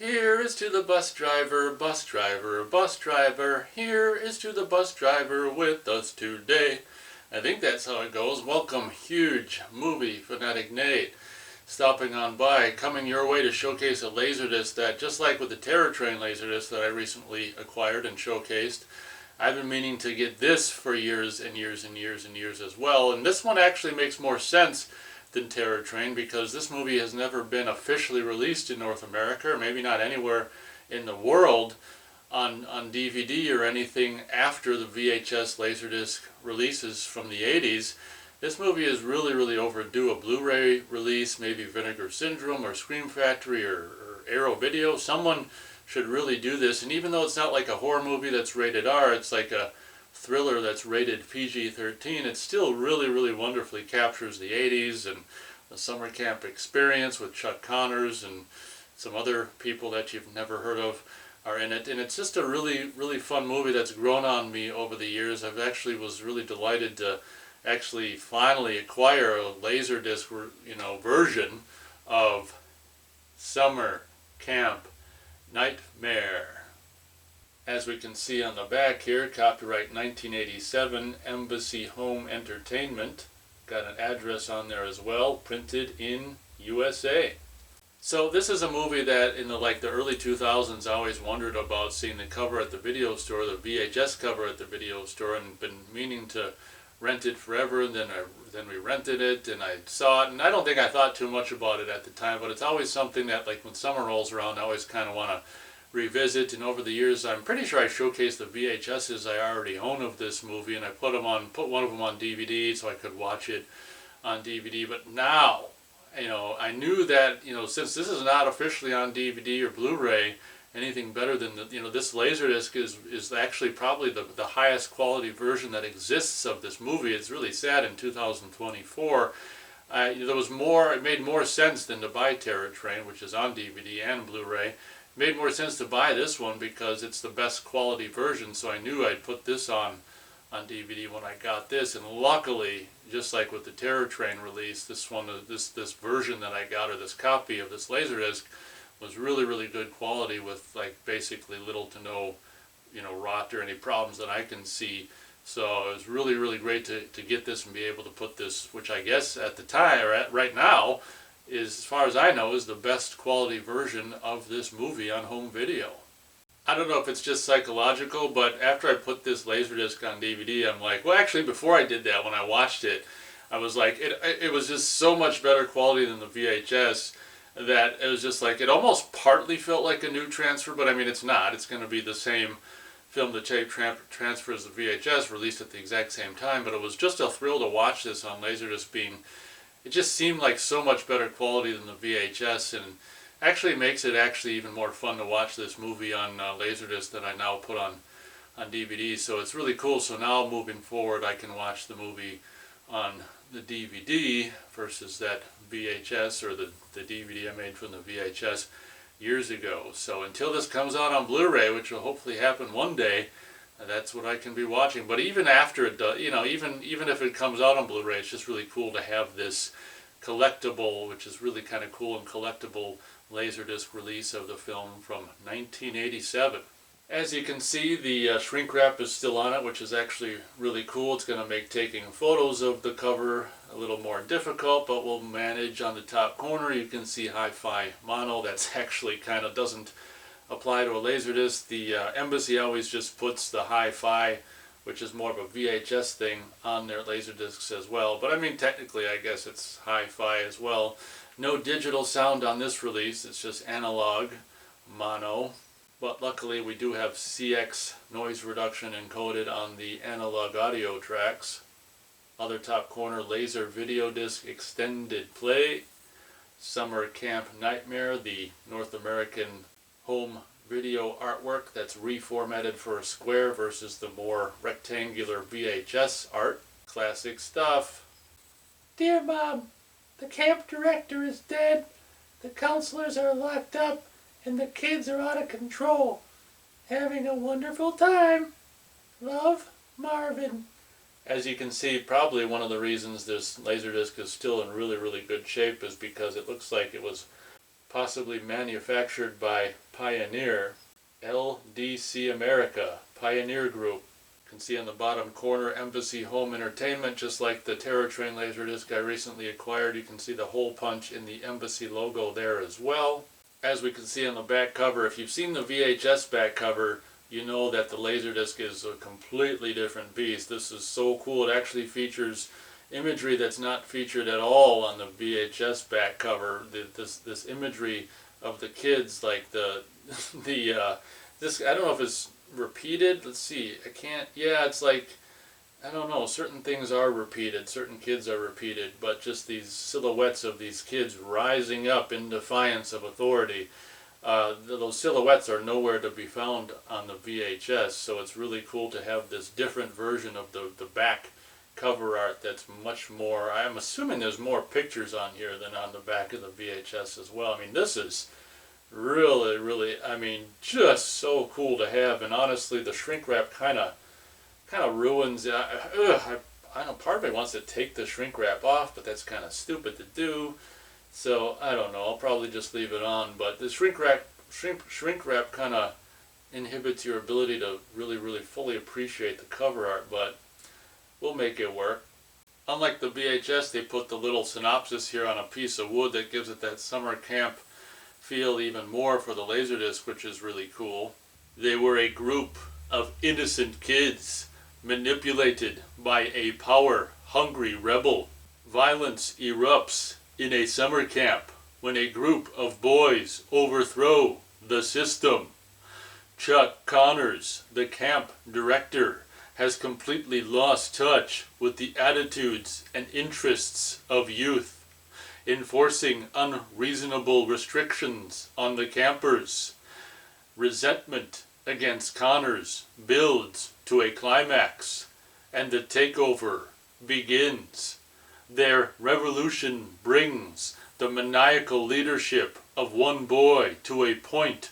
Here is to the bus driver, bus driver, bus driver. Here is to the bus driver with us today. I think that's how it goes. Welcome, huge movie fanatic Nate. Stopping on by, coming your way to showcase a LaserDisc that, just like with the Terror Train LaserDisc that I recently acquired and showcased, I've been meaning to get this for years and years and years and years as well. And this one actually makes more sense than Terror Train because this movie has never been officially released in North America, or maybe not anywhere in the world on DVD or anything after the VHS LaserDisc releases from the 80s. This movie is really overdue a Blu-ray release, maybe Vinegar Syndrome or Scream Factory or Arrow Video. Someone should really do this, and even though it's not like a horror movie that's rated R, it's like a thriller that's rated PG-13, it still really wonderfully captures the 80s and the summer camp experience with Chuck Connors and some other people that you've never heard of are in it. And it's just a really fun movie that's grown on me over the years. I've actually was really delighted to actually finally acquire a LaserDisc, version of Summer Camp Nightmare. As we can see on the back here, copyright 1987, Embassy Home Entertainment. Got an address on there as well, printed in USA. So this is a movie that in the early 2000s I always wondered about, seeing the cover at the video store, the VHS cover at the video store, and been meaning to rent it forever. And then we rented it and I saw it, and I don't think I thought too much about it at the time, but it's always something that, like, when summer rolls around, I always kind of want to revisit. And over the years, I'm pretty sure I showcased the VHSs I already own of this movie, and I put one of them on DVD so I could watch it on DVD. But now, I knew that, since this is not officially on DVD or Blu-ray, anything better than this LaserDisc is actually probably the highest quality version that exists of this movie. It's really sad in 2024. It made more sense than to buy Terror Train, which is on DVD and Blu-ray. Made more sense to buy this one because it's the best quality version, so I knew I'd put this on DVD when I got this. And luckily, just like with the Terror Train release, this version that I got, or this copy of this LaserDisc, was really good quality with basically little to no rot or any problems that I can see. So it was really great to get this and be able to put this, which I guess at the time, or right now, is, as far as I know, is the best quality version of this movie on home video. I don't know if it's just psychological, but after I put this LaserDisc on DVD, I'm like, well, actually, before I did that, when I watched it, I was like, it was just so much better quality than the VHS that it was just like, it almost partly felt like a new transfer, but I mean, it's not. It's going to be the same film to tape transfer as the VHS, released at the exact same time, but it was just a thrill to watch this on LaserDisc. It just seemed like so much better quality than the VHS, and actually makes it even more fun to watch this movie on LaserDisc that I now put on DVD. So it's really cool. So now moving forward, I can watch the movie on the DVD versus that VHS, or the DVD I made from the VHS years ago. So until this comes out on Blu-ray, which will hopefully happen one day, that's what I can be watching. But even after it does, even if it comes out on Blu-ray, it's just really cool to have this collectible, which is really kind of cool, and collectible LaserDisc release of the film from 1987. As you can see, the shrink wrap is still on it, which is actually really cool. It's going to make taking photos of the cover a little more difficult, but we'll manage. On the top corner, you can see Hi-Fi Mono. That's actually kind of doesn't apply to a LaserDisc. The Embassy always just puts the Hi-Fi, which is more of a VHS thing, on their LaserDiscs as well. But I mean, technically, I guess it's Hi-Fi as well. No digital sound on this release. It's just analog mono. But luckily, we do have CX noise reduction encoded on the analog audio tracks. Other top corner, Laser Video Disc Extended Play. Summer Camp Nightmare, the North American home video artwork that's reformatted for a square versus the more rectangular VHS art. Classic stuff. Dear Mom, the camp director is dead, the counselors are locked up, and the kids are out of control. Having a wonderful time. Love, Marvin. As you can see, probably one of the reasons this LaserDisc is still in really good shape is because it looks like it was possibly manufactured by Pioneer, LDC America, Pioneer Group. You can see on the bottom corner, Embassy Home Entertainment, just like the Terror Train LaserDisc I recently acquired. You can see the hole punch in the Embassy logo there as well. As we can see on the back cover, if you've seen the VHS back cover, you know that the LaserDisc is a completely different beast. This is so cool. It actually features imagery that's not featured at all on the VHS back cover. This imagery of the kids, like this, I don't know if it's repeated. Let's see. Yeah, it's like, I don't know, certain things are repeated, certain kids are repeated, but just these silhouettes of these kids rising up in defiance of authority, those silhouettes are nowhere to be found on the VHS, so it's really cool to have this different version of the back cover art that's much more, I'm assuming there's more pictures on here than on the back of the VHS as well. I mean, this is really, I mean, just so cool to have, and honestly, the shrink wrap kind of ruins it. I know part of me wants to take the shrink wrap off, but that's kind of stupid to do. So I don't know. I'll probably just leave it on. But the shrink wrap kind of inhibits your ability to really fully appreciate the cover art. But we'll make it work. Unlike the VHS, they put the little synopsis here on a piece of wood that gives it that summer camp feel even more for the LaserDisc, which is really cool. They were a group of innocent kids manipulated by a power-hungry rebel. Violence erupts in a summer camp when a group of boys overthrow the system. Chuck Connors, the camp director, has completely lost touch with the attitudes and interests of youth, enforcing unreasonable restrictions on the campers. Resentment against Connors builds to a climax, and the takeover begins. Their revolution brings the maniacal leadership of one boy to a point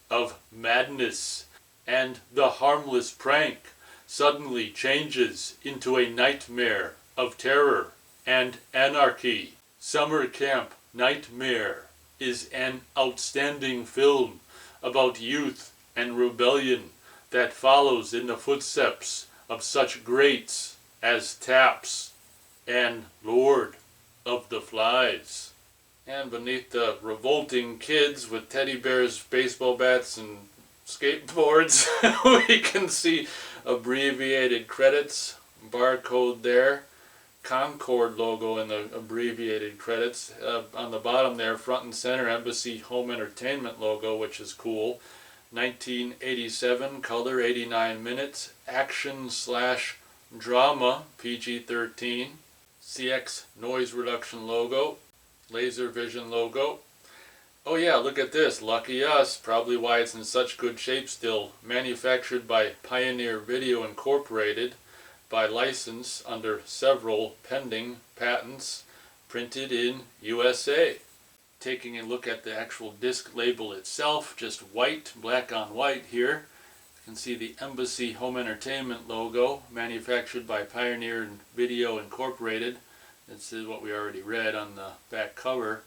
of madness, and the harmless prank suddenly changes into a nightmare of terror and anarchy. Summer Camp Nightmare is an outstanding film about youth and rebellion that follows in the footsteps of such greats as Taps and Lord of the Flies. And beneath the revolting kids with teddy bears, baseball bats, and skateboards, we can see abbreviated credits, barcode there, Concord logo in the abbreviated credits. On the bottom there, front and center, Embassy Home Entertainment logo, which is cool. 1987, color 89 minutes, action/drama, PG-13, CX noise reduction logo, laser vision logo. Oh yeah, look at this, lucky us, probably why it's in such good shape still. Manufactured by Pioneer Video Incorporated, by license under several pending patents, printed in USA. Taking a look at the actual disc label itself, just white, black on white here. You can see the Embassy Home Entertainment logo, manufactured by Pioneer Video Incorporated. This is what we already read on the back cover.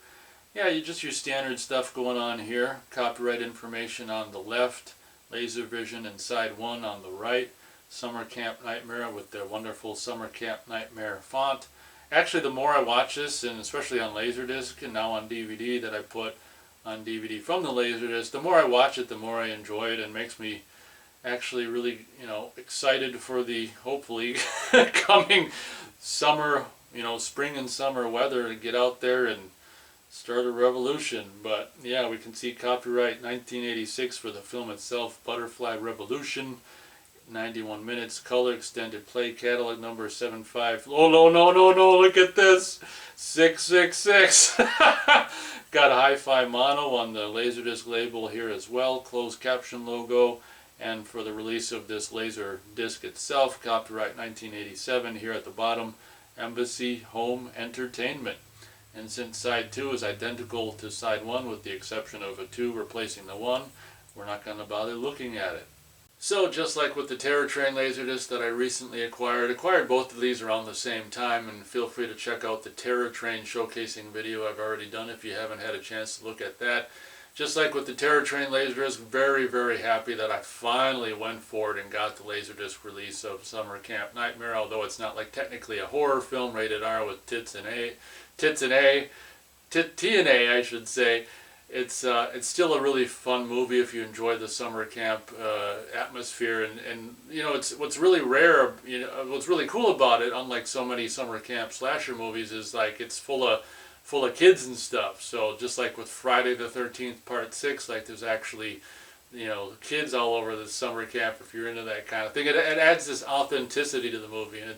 Yeah, just your standard stuff going on here. Copyright information on the left, Laser Vision and Side 1 on the right. Summer Camp Nightmare with their wonderful Summer Camp Nightmare font. Actually, the more I watch this, and especially on LaserDisc and now on DVD that I put on DVD from the LaserDisc, the more I watch it, the more I enjoy it, and makes me actually really, excited for the hopefully coming summer, spring and summer weather to get out there and start a revolution. But yeah, we can see copyright 1986 for the film itself, Butterfly Revolution. 91 minutes, color, extended play, catalog number 75. Oh no, look at this! 666! Got a hi-fi mono on the LaserDisc label here as well, closed caption logo, and for the release of this LaserDisc itself, copyright 1987 here at the bottom, Embassy Home Entertainment. And since side 2 is identical to side 1 with the exception of a 2 replacing the 1, we're not going to bother looking at it. So just like with the Terror Train LaserDisc that I recently acquired both of these around the same time, and feel free to check out the Terror Train showcasing video I've already done if you haven't had a chance to look at that. Just like with the Terror Train LaserDisc, very, very happy that I finally went for it and got the LaserDisc release of Summer Camp Nightmare, although it's not like technically a horror film, rated R with T and A, I should say. It's still a really fun movie if you enjoy the summer camp atmosphere, and you know, it's what's really rare, you know, what's really cool about it, unlike so many summer camp slasher movies, is like it's full of kids and stuff. So just like with Friday the 13th Part 6, like there's actually, you know, kids all over the summer camp if you're into that kind of thing. It adds this authenticity to the movie, and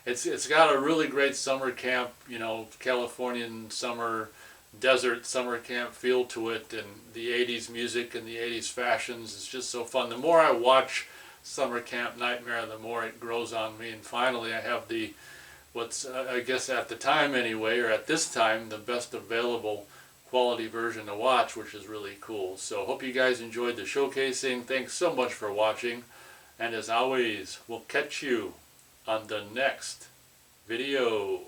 it's got a really great summer camp, you know, Californian summer desert summer camp feel to it, and the 80s music and the 80s fashions is just so fun. The more I watch Summer Camp Nightmare, the more it grows on me, and finally I have the what's I guess at the time anyway, or at this time, the best available quality version to watch, which is really cool. So hope you guys enjoyed the showcasing. Thanks so much for watching, and as always, we'll catch you on the next video.